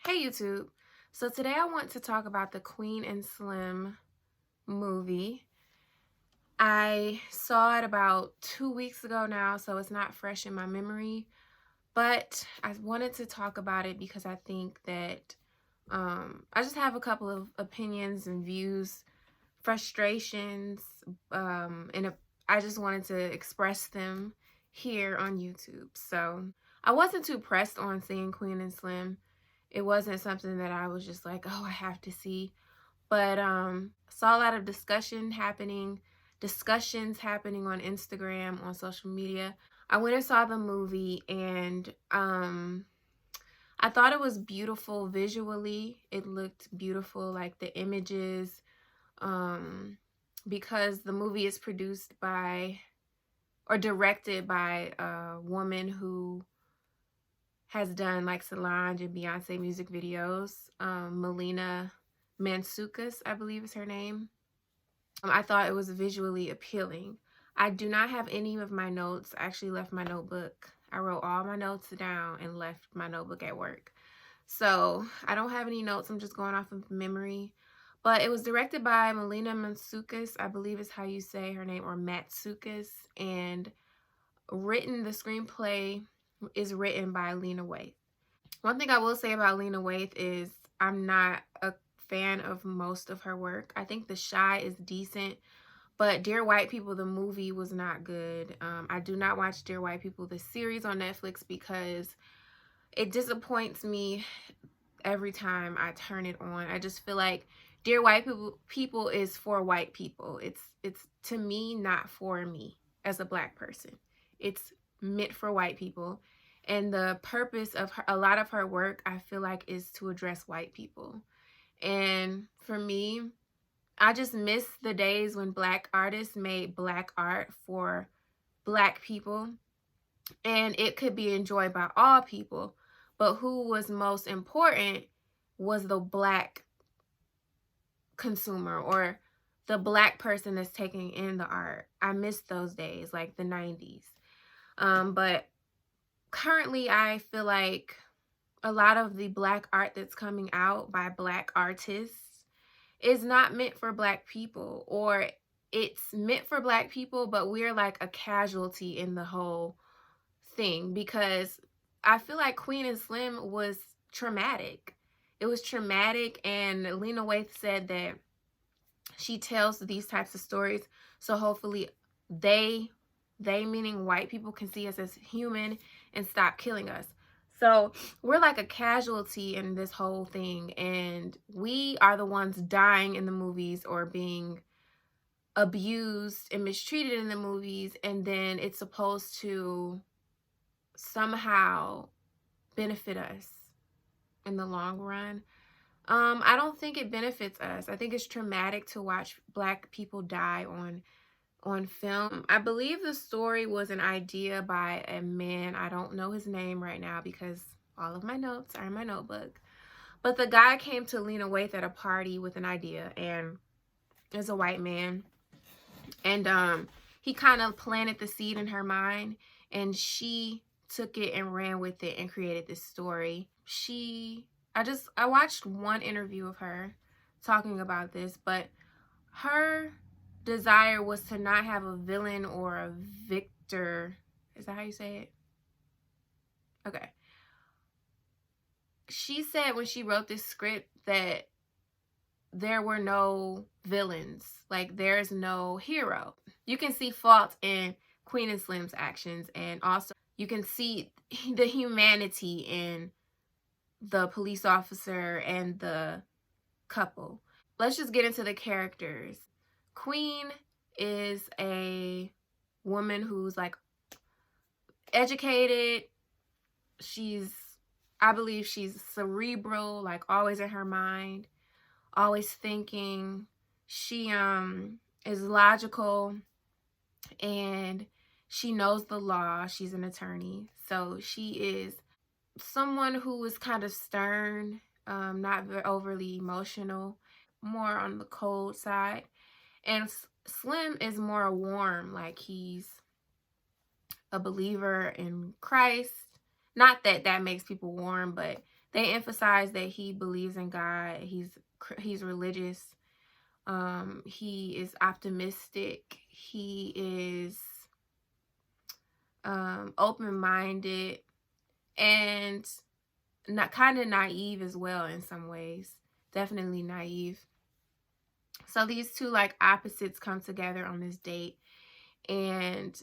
Hey YouTube. So today I want to talk about the Queen and Slim movie. I saw it about 2 weeks ago now, so it's not fresh in my memory. But I wanted to talk about it because I think that I just have a couple of opinions and views, frustrations, and I just wanted to express them here on YouTube. So I wasn't too pressed on seeing Queen and Slim. It wasn't something that I was just like, oh, I have to see. But saw a lot of discussions happening on Instagram, on social media. I went and saw the movie, and I thought it was beautiful visually. It looked beautiful, like the images, um, because the movie is produced by or directed by a woman who has done like Solange and Beyonce music videos. Melina Mansoukas, I believe is her name. I thought it was visually appealing. I do not have any of my notes. I actually left my notebook. I wrote all my notes down and left my notebook at work. So I don't have any notes. I'm just going off of memory. But it was directed by Melina Mansoukas, I believe is how you say her name, or Matsoukas. And the screenplay is written by Lena Waithe. One thing I will say about Lena Waithe is I'm not a fan of most of her work. I think The Shy is decent, but Dear White People, the movie, was not good. I do not watch Dear White People, the series on Netflix, because it disappoints me every time I turn it on. I just feel like Dear White People is for white people. It's to me, not for me as a black person. It's meant for white people. And the purpose of a lot of her work, I feel like, is to address white people. And for me, I just miss the days when black artists made black art for black people, and it could be enjoyed by all people. But who was most important was the black consumer, or the black person that's taking in the art. I miss those days, like the 90s. But currently, I feel like a lot of the black art that's coming out by black artists is not meant for black people, or it's meant for black people, but we're like a casualty in the whole thing, because I feel like Queen and Slim was traumatic. It was traumatic, and Lena Waithe said that she tells these types of stories so hopefully they meaning white people, can see us as human and stop killing us. So we're like a casualty in this whole thing, and we are the ones dying in the movies or being abused and mistreated in the movies, and then it's supposed to somehow benefit us in the long run. I don't think it benefits us. I think it's traumatic to watch black people die on film. I believe the story was an idea by a man. I don't know his name right now because all of my notes are in my notebook. But the guy came to Lena Waithe at a party with an idea, and is a white man. And he kind of planted the seed in her mind, and she took it and ran with it and created this story. I watched one interview of her talking about this, but her desire was to not have a villain or a victor. Is that how you say it? Okay. She said when she wrote this script that there were no villains. Like, there's no hero. You can see fault in Queen and Slim's actions, and also you can see the humanity in the police officer and the couple. Let's just get into the characters. Queen is a woman who's like educated. I believe she's cerebral, like always in her mind, always thinking. She is logical, and she knows the law. She's an attorney. So she is someone who is kind of stern, not very overly emotional, more on the cold side. And Slim is more warm, like he's a believer in Christ. Not that that makes people warm, but They emphasize that he believes in God. He's religious. He is optimistic. He is open-minded and not kind of naive as well in some ways. Definitely naive. So these two like opposites come together on this date. And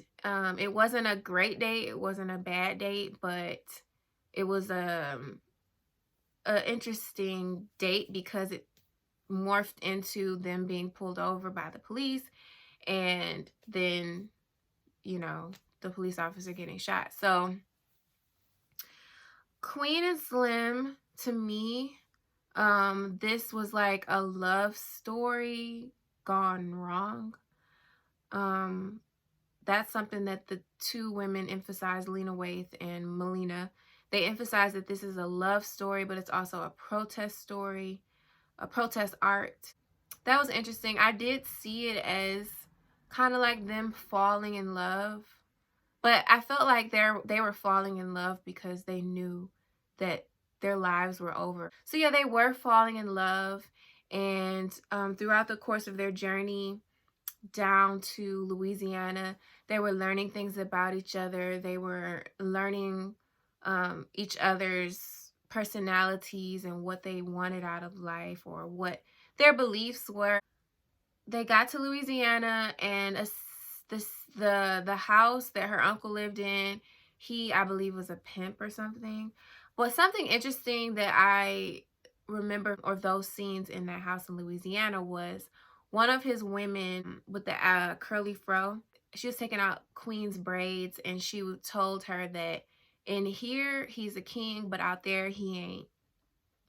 it wasn't a great date. It wasn't a bad date, but it was a interesting date because it morphed into them being pulled over by the police, and then, you know, the police officer getting shot. So Queen and Slim, to me, this was like a love story gone wrong. That's something that the two women emphasize, Lena Waithe and Melina. They emphasize that this is a love story, but it's also a protest story, a protest art. That was interesting. I did see it as kind of like them falling in love, but I felt like they were falling in love because they knew that their lives were over. So yeah, they were falling in love, and throughout the course of their journey down to Louisiana, they were learning things about each other. They were learning each other's personalities and what they wanted out of life or what their beliefs were. They got to Louisiana, and the house that her uncle lived in, he, I believe, was a pimp or something. But something interesting that I remember of those scenes in that house in Louisiana was one of his women with the curly fro. She was taking out Queen's braids, and she told her that in here he's a king, but out there he ain't.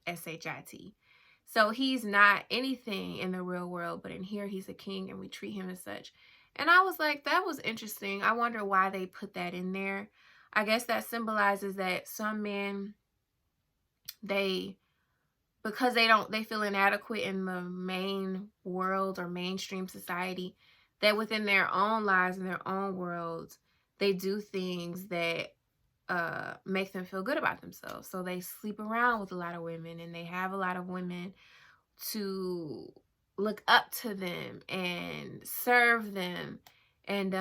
S-H-I-T. So he's not anything in the real world, but in here he's a king and we treat him as such. And I was like, that was interesting. I wonder why they put that in there. I guess that symbolizes that some men, because they feel inadequate in the main world or mainstream society, that within their own lives and their own worlds, they do things that make them feel good about themselves. So they sleep around with a lot of women, and they have a lot of women to look up to them and serve them and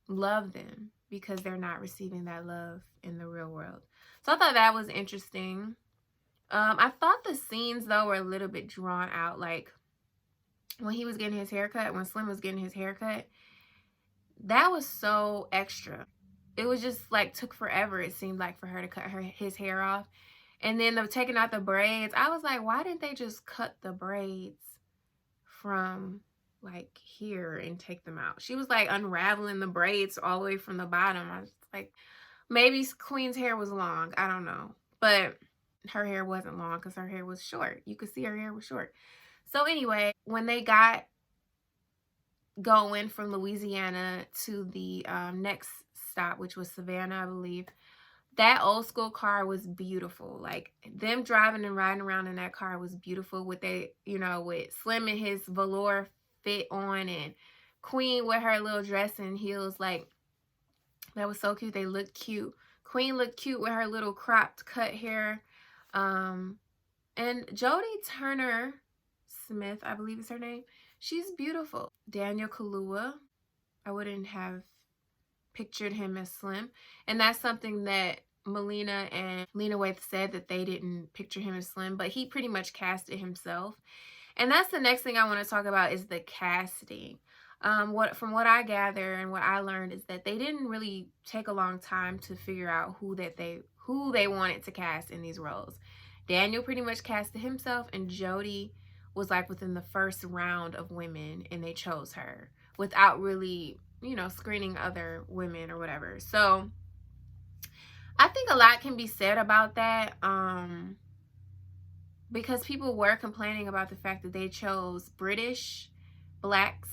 love them because they're not receiving that love in the real world. So I thought that was interesting. I thought the scenes though were a little bit drawn out, like when he was getting his haircut, when Slim was getting his haircut, that was so extra. It was just like took forever, it seemed like, for her to cut his hair off. And then the taking out the braids, I was like, why didn't they just cut the braids from like here and take them out? She was like unraveling the braids all the way from the bottom. I was like, maybe Queen's hair was long, I don't know, but her hair wasn't long because her hair was short. You could see her hair was short. So anyway, when they got going from Louisiana to the next stop, which was Savannah, I believe, that old school car was beautiful. Like, them driving and riding around in that car was beautiful with with Slim and his velour fit on, and Queen with her little dress and heels. Like, that was so cute. They looked cute. Queen looked cute with her little cropped cut hair. And Jodie Turner Smith, I believe is her name, she's beautiful. Daniel Kaluuya, I wouldn't have pictured him as Slim. And that's something that Melina and Lena Waithe said, that they didn't picture him as Slim, but he pretty much cast it himself. And that's the next thing I want to talk about, is the casting. From what I gather and what I learned is that they didn't really take a long time to figure out who they wanted to cast in these roles. Daniel pretty much casted himself, and Jodie was like within the first round of women, and they chose her without really, screening other women or whatever. So I think a lot can be said about that, because people were complaining about the fact that they chose British blacks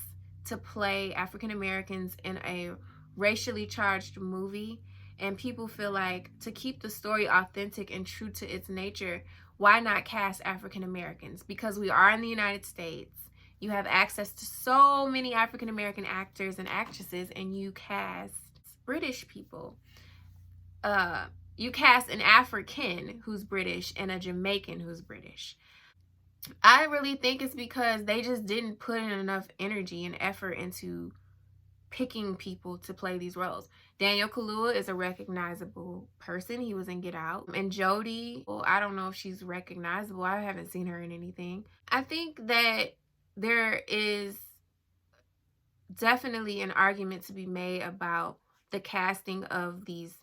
to play African Americans in a racially charged movie. And people feel like, to keep the story authentic and true to its nature, why not cast African Americans? Because we are in the United States. You have access to so many African American actors and actresses, and you cast British people. you cast an African who's British and a Jamaican who's British. I really think it's because they just didn't put in enough energy and effort into picking people to play these roles. Daniel Kaluuya is a recognizable person. He was in Get Out. And Jodie, well, I don't know if she's recognizable. I haven't seen her in anything. I think that there is definitely an argument to be made about the casting of these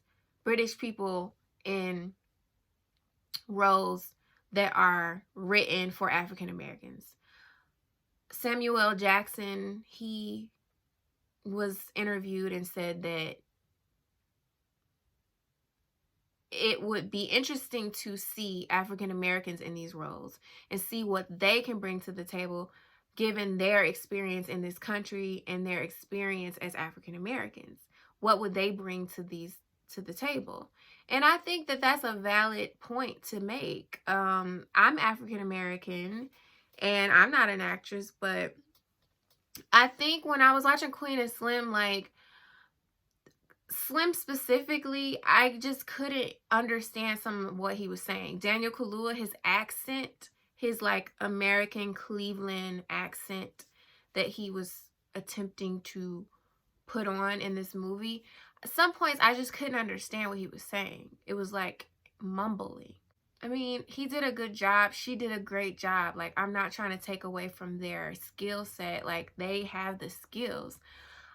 British people in roles that are written for African Americans. Samuel L. Jackson, he was interviewed and said that it would be interesting to see African Americans in these roles and see what they can bring to the table given their experience in this country and their experience as African Americans. What would they bring to the table? And I think that that's a valid point to make. I'm African American and I'm not an actress, but I think when I was watching Queen and Slim, like Slim specifically, I just couldn't understand some of what he was saying. Daniel Kaluuya, his accent, his like American Cleveland accent that he was attempting to put on in this movie, at some points I just couldn't understand what he was saying. It was like mumbling. I mean, he did a good job. She did a great job. Like, I'm not trying to take away from their skill set. Like, they have the skills.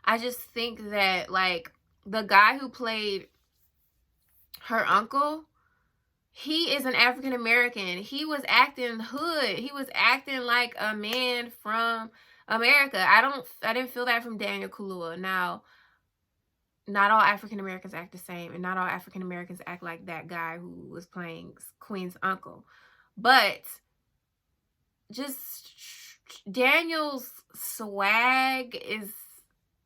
I just think that, like, the guy who played her uncle, he is an African American. He was acting hood. He was acting like a man from America. I didn't feel that from Daniel Kaluuya. Now, not all African Americans act the same, and not all African Americans act like that guy who was playing Queen's uncle. But just Daniel's swag is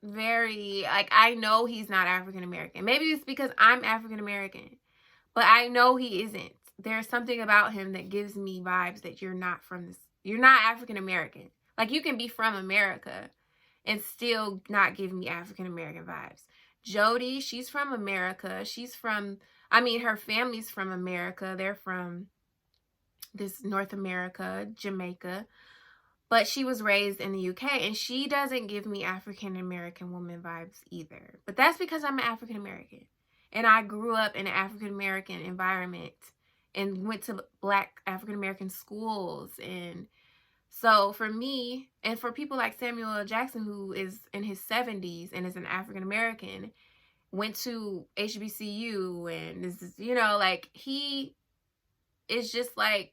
very, like, I know he's not African American. Maybe it's because I'm African American, but I know he isn't. There's something about him that gives me vibes that you're not African American. Like, you can be from America and still not give me African American vibes. Jodie, she's from America. Her family's from America. They're from this North America, Jamaica. But she was raised in the UK, and she doesn't give me African American woman vibes either. But that's because I'm an African American. And I grew up in an African American environment and went to Black African American schools. And so for me, and for people like Samuel L. Jackson, who is in his 70s and is an African American, went to HBCU and is, like, he is just like,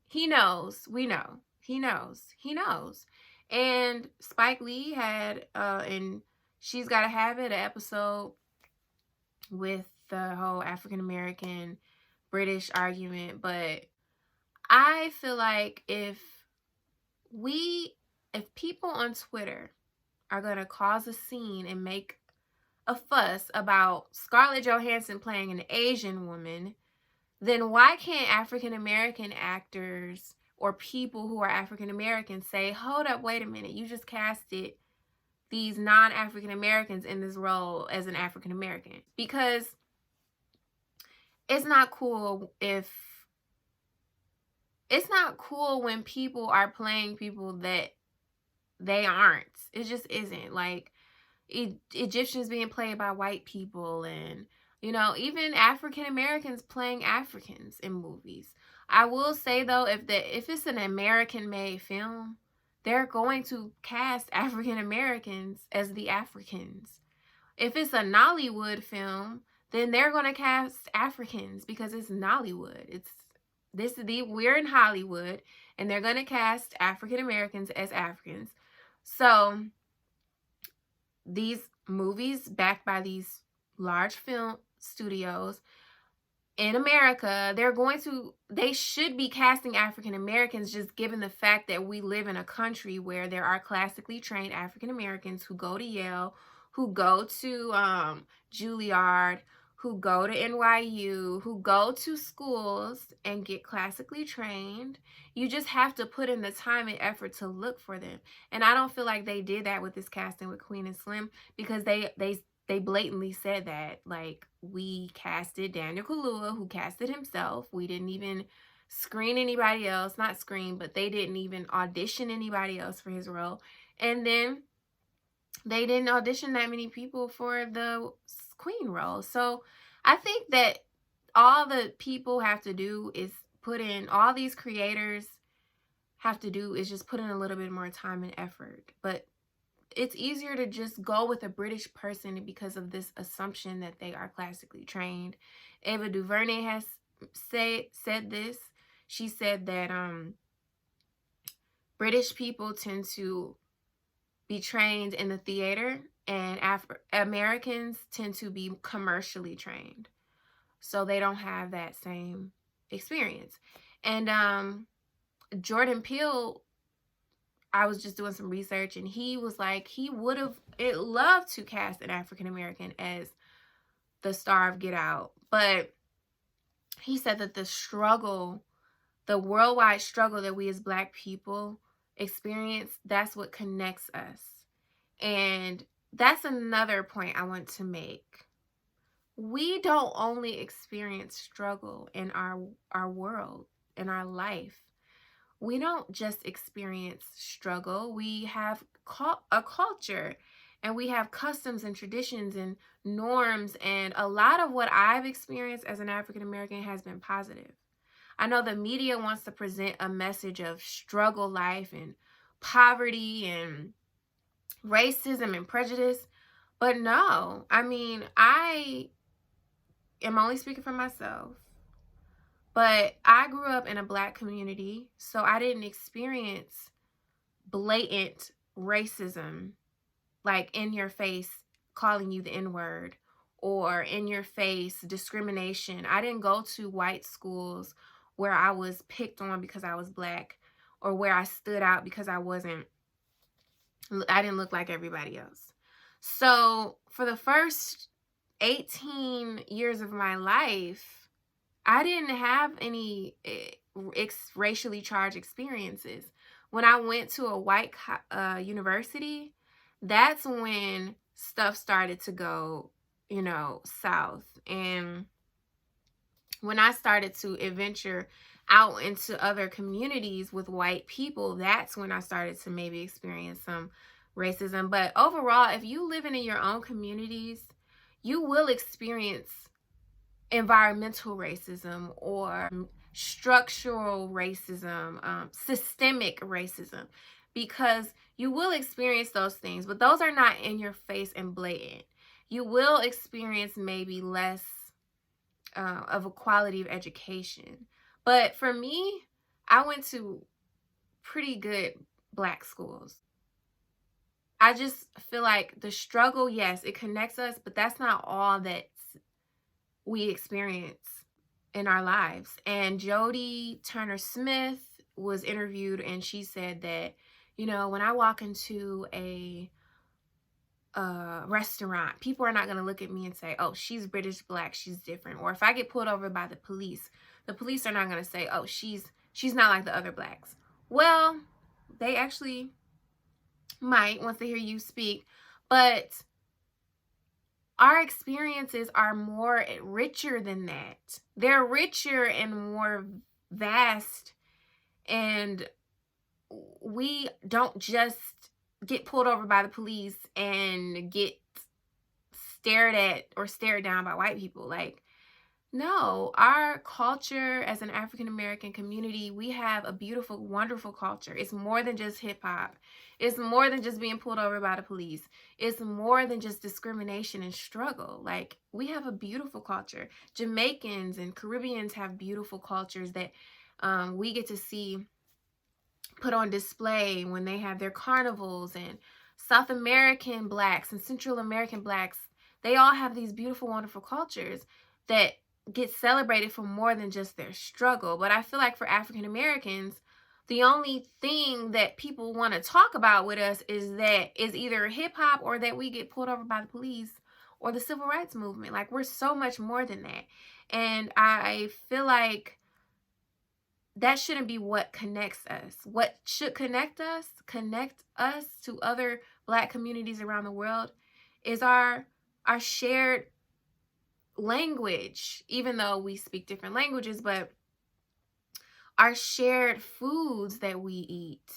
he knows. We know. He knows. And Spike Lee had, and She's Gotta Have It, an episode with the whole African American British argument. But I feel like if people on Twitter are going to cause a scene and make a fuss about Scarlett Johansson playing an Asian woman, then why can't African American actors or people who are African American say, hold up, wait a minute, you just casted these non-African Americans in this role as an African American? Because it's not cool when people are playing people that they aren't. It just isn't. Like, Egyptians being played by white people, and even African Americans playing Africans in movies. I will say though, if it's an American made film, they're going to cast African Americans as the Africans. If it's a Nollywood film, then they're going to cast Africans because it's Nollywood. We're in Hollywood, and they're going to cast African Americans as Africans. So these movies backed by these large film studios in America, they should be casting African Americans, just given the fact that we live in a country where there are classically trained African Americans who go to Yale, who go to Juilliard, who go to NYU, who go to schools and get classically trained. You just have to put in the time and effort to look for them. And I don't feel like they did that with this casting with Queen and Slim, because they they blatantly said that, like, we casted Daniel Kaluuya, who casted himself. We didn't even screen anybody else, not screen, but they didn't even audition anybody else for his role. And then they didn't audition that many people for the queen role. So I think that all the people have to do is put in, all these creators have to do is just put in a little bit more time and effort. But it's easier to just go with a British person because of this assumption that they are classically trained. Ava DuVernay has said this. She said that British people tend to be trained in the theater, and Americans tend to be commercially trained. So they don't have that same experience. And Jordan Peele, I was just doing some research, and he was like, he would have loved to cast an African American as the star of Get Out. But he said that the struggle, the worldwide struggle that we as Black people experience, that's what connects us. And that's another point I want to make. We don't only experience struggle in our world, in our life. We don't just experience struggle. We have a culture, and we have customs and traditions and norms, and a lot of what I've experienced as an African American has been positive. I know the media wants to present a message of struggle life and poverty and racism and prejudice, but no. I mean, I am only speaking for myself, but I grew up in a Black community, so I didn't experience blatant racism, like in your face calling you the N-word, or in your face discrimination. I didn't go to white schools where I was picked on because I was Black, or where I stood out because I didn't look like everybody else. So for the first 18 years of my life, I didn't have any racially charged experiences. When I went to a white university, that's when stuff started to go, south. And when I started to adventure out into other communities with white people, that's when I started to maybe experience some racism. But overall, if you living in your own communities, you will experience environmental racism or structural racism, systemic racism, because you will experience those things, but those are not in your face and blatant. You will experience maybe less of a quality of education. But for me, I went to pretty good Black schools. I just feel like the struggle, yes, it connects us, but that's not all that we experience in our lives. And Jodie Turner-Smith was interviewed, and she said that, when I walk into a restaurant, people are not going to look at me and say, oh, she's British Black, she's different. Or if I get pulled over by the police are not going to say, oh, she's not like the other Blacks. Well, they actually might once they hear you speak, but our experiences are more richer than that. They're richer and more vast, and we don't just get pulled over by the police and get stared at or stared down by white people. Like, no, our culture as an African American community, we have a beautiful, wonderful culture. It's more than just hip hop. It's more than just being pulled over by the police. It's more than just discrimination and struggle. Like, we have a beautiful culture. Jamaicans and Caribbeans have beautiful cultures that we get to see put on display when they have their carnivals. And South American Blacks and Central American Blacks, they all have these beautiful, wonderful cultures that get celebrated for more than just their struggle. But I feel like for African Americans, the only thing that people want to talk about with us is either hip hop, or that we get pulled over by the police, or the civil rights movement. Like, we're so much more than that. And I feel like that shouldn't be what connects us. What should connect us to other Black communities around the world, is our shared language, even though we speak different languages, but our shared foods that we eat,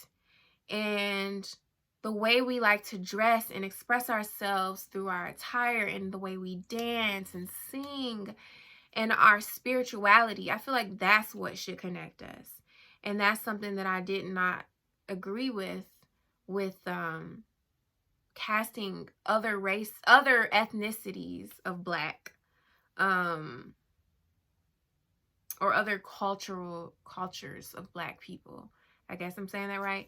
and the way we like to dress and express ourselves through our attire, and the way we dance and sing, and our spirituality. I feel like that's what should connect us. And that's something that I did not agree with casting other ethnicities of Black, or other cultures of Black people. I guess I'm saying that right.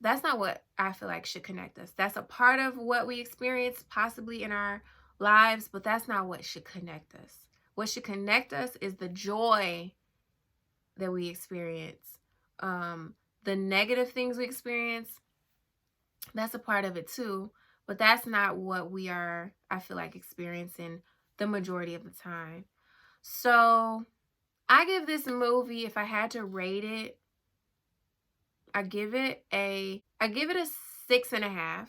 That's not what I feel like should connect us. That's a part of what we experience possibly in our lives, but that's not what should connect us. What should connect us is the joy that we experience. The negative things we experience, that's a part of it too, but that's not what we are, I feel like, experiencing the majority of the time. So I give this movie, if I had to rate it, I give it a 6.5.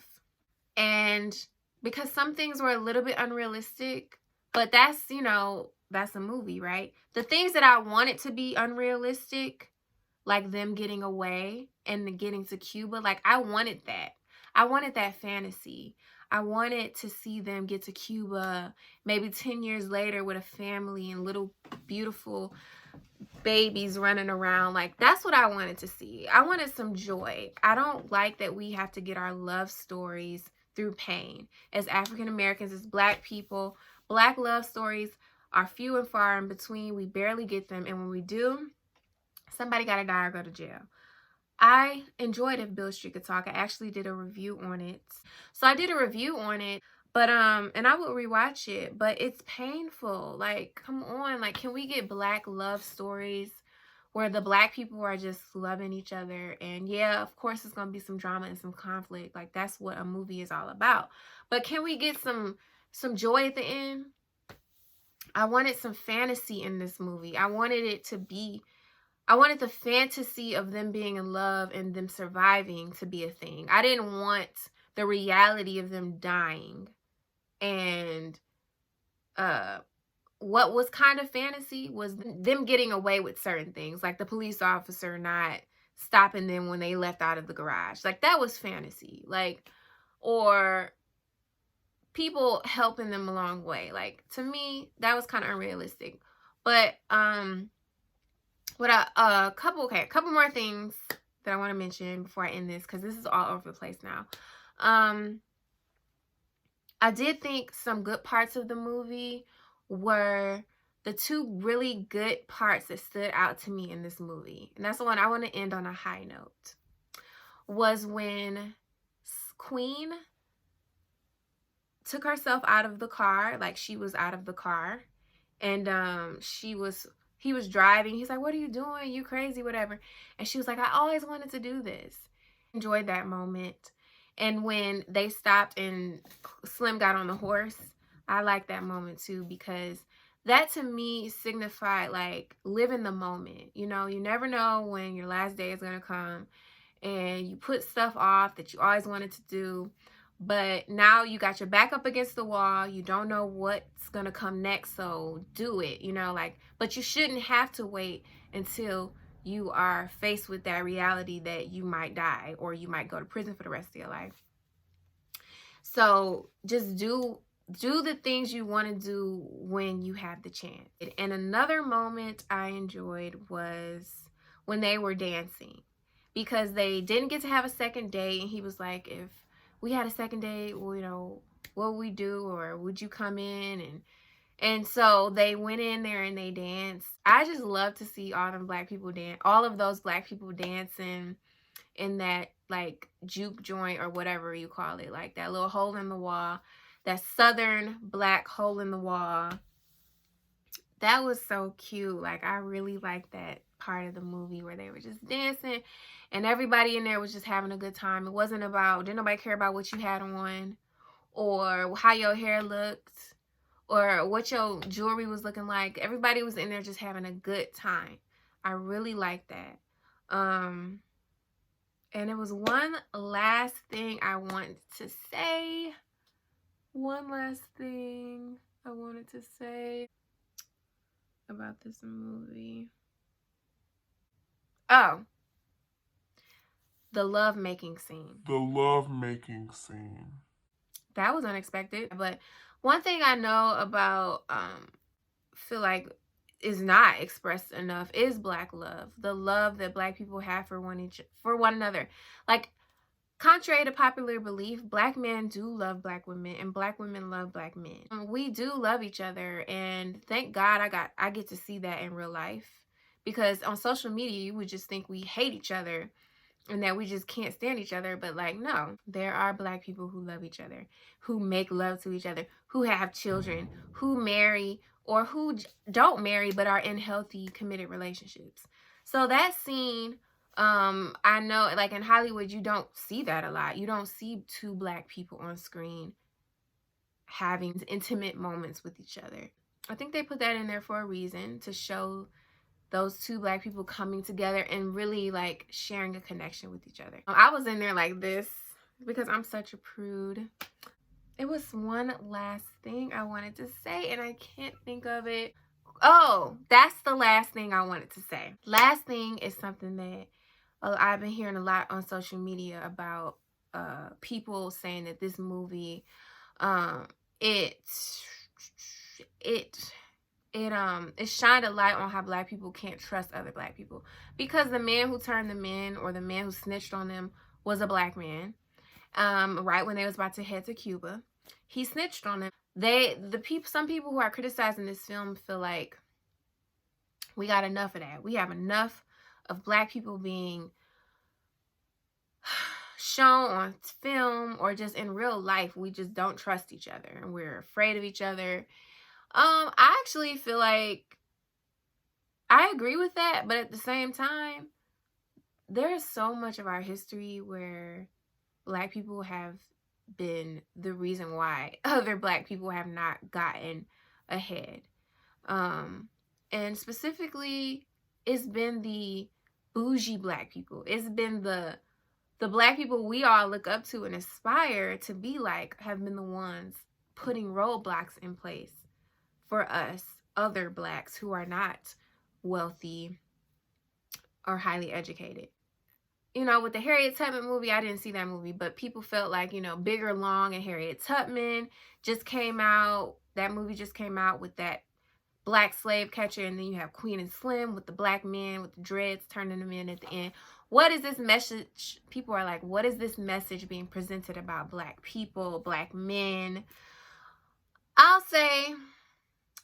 And because some things were a little bit unrealistic, but that's, that's a movie, right? The things that I wanted to be unrealistic, like them getting away and getting to Cuba, like I wanted that. I wanted that fantasy. I wanted to see them get to Cuba maybe 10 years later with a family and little beautiful babies running around. Like, that's what I wanted to see. I wanted some joy. I don't like that we have to get our love stories through pain. As African Americans, as Black people, Black love stories are few and far in between. We barely get them. And when we do, somebody got to die or go to jail. I enjoyed If Beale Street Could Talk. I actually did a review on it. So I did a review on it, but and I would rewatch it, but it's painful. Like, come on, like, can we get Black love stories where the Black people are just loving each other? And yeah, of course it's gonna be some drama and some conflict. Like, that's what a movie is all about. But can we get some joy at the end? I wanted some fantasy in this movie. I wanted the fantasy of them being in love and them surviving to be a thing. I didn't want the reality of them dying. And what was kind of fantasy was them getting away with certain things, like the police officer not stopping them when they left out of the garage. Like, that was fantasy. Like, or people helping them along the way. Like, to me, that was kind of unrealistic. But a couple more things that I want to mention before I end this, because this is all over the place now. I did think some good parts of the movie were the two really good parts that stood out to me in this movie. And that's the one I want to end on a high note. Was when Queen took herself out of the car, like she was out of the car, and he was driving. He's like, "What are you doing? You crazy, whatever." And she was like, "I always wanted to do this." Enjoyed that moment. And when they stopped and Slim got on the horse, I like that moment too, because that to me signified, like, live in the moment. You never know when your last day is going to come, and you put stuff off that you always wanted to do. But now you got your back up against the wall. You don't know what's going to come next, so do it, but you shouldn't have to wait until you are faced with that reality that you might die or you might go to prison for the rest of your life. So just do the things you want to do when you have the chance. And another moment I enjoyed was when they were dancing, because they didn't get to have a second date. And he was like, "If we had a second date, well, what would we do? Or would you come in?" And so they went in there and they danced. I just love to see all of those Black people dancing in that, like, juke joint or whatever you call it, like that little hole in the wall, that Southern Black hole in the wall. That was so cute. Like, I really liked that part of the movie where they were just dancing and everybody in there was just having a good time. It wasn't about, didn't nobody care about what you had on or how your hair looked or what your jewelry was looking like. Everybody was in there just having a good time. I really liked that. And it was one last thing I want to say. One last thing I wanted to say about this movie. Oh, the love making scene. The love making scene. That was unexpected. But one thing I know about feel like is not expressed enough is black love. The love that black people have for one another. Like, contrary to popular belief, black men do love black women and black women love black men. We do love each other, and thank God I get to see that in real life. Because on social media you would just think we hate each other and that we just can't stand each other, but like, no, there are black people who love each other, who make love to each other, who have children, who marry, or who don't marry but are in healthy committed relationships. So that scene, I know, like, in Hollywood you don't see that a lot. You don't see two black people on screen having intimate moments with each other. I think they put that in there for a reason, to show those two black people coming together and really like sharing a connection with each other. I was in there like this because I'm such a prude. It was one last thing I wanted to say and I can't think of it. Oh, that's the last thing I wanted to say. Last thing is something that I've been hearing a lot on social media about, people saying that this movie, um it it it shined a light on how black people can't trust other black people, because the man who turned them in, or the man who snitched on them, was a black man. Right when they was about to head to Cuba, he snitched on them. Some people who are criticizing this film feel like we got enough of that. We have enough of black people being shown on film or just in real life. We just don't trust each other and we're afraid of each other. I actually feel like I agree with that, but at the same time, there's so much of our history where black people have been the reason why other black people have not gotten ahead. And specifically, it's been the bougie black people. It's been the black people we all look up to and aspire to be like, have been the ones putting roadblocks in place for us other blacks who are not wealthy or highly educated. You know, with the Harriet Tubman movie, I didn't see that movie, but people felt like, Bigger Long and Harriet Tubman just came out. That movie just came out with that black slave catcher, and then you have Queen and Slim with the black men with the dreads turning them in at the end. What is this message? People are like, what is this message being presented about black people, black men? I'll say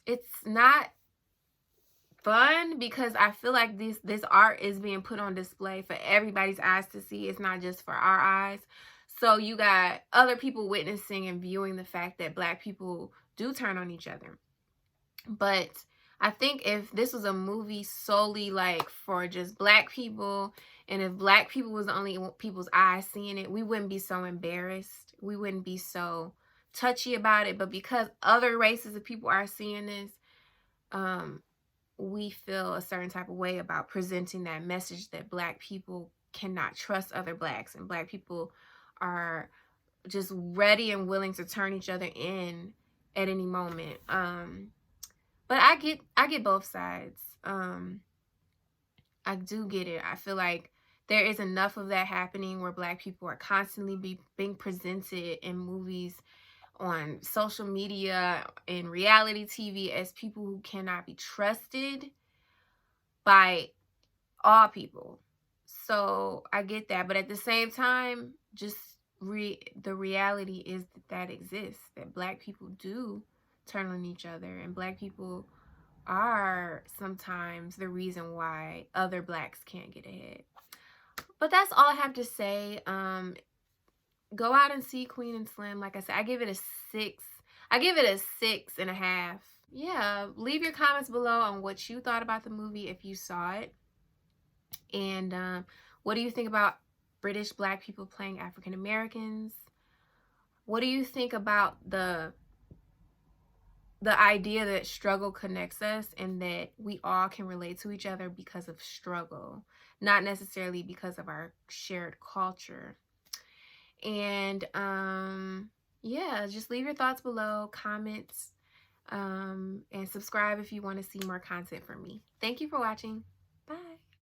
it's not fun, because I feel like this art is being put on display for everybody's eyes to see. It's not just for our eyes. So you got other people witnessing and viewing the fact that black people do turn on each other. But I think if this was a movie solely like for just black people, and if black people was the only people's eyes seeing it, we wouldn't be so embarrassed. We wouldn't be so touchy about it. But because other races of people are seeing this, we feel a certain type of way about presenting that message that black people cannot trust other blacks, and black people are just ready and willing to turn each other in at any moment. But I get both sides. I do get it. I feel like there is enough of that happening where black people are constantly being presented in movies, on social media, in reality TV, as people who cannot be trusted by all people. So I get that. But at the same time, just the reality is that exists, that black people do turn on each other, and black people are sometimes the reason why other blacks can't get ahead. But that's all I have to say. Go out and see Queen and Slim. Like I said, I give it a 6. I give it a 6.5. Yeah, leave your comments below on what you thought about the movie if you saw it. And what do you think about British black people playing African Americans? What do you think about the idea that struggle connects us, and that we all can relate to each other because of struggle, not necessarily because of our shared culture? And Yeah, just leave your thoughts below, comments, and subscribe if you want to see more content from me. Thank you for watching. Bye.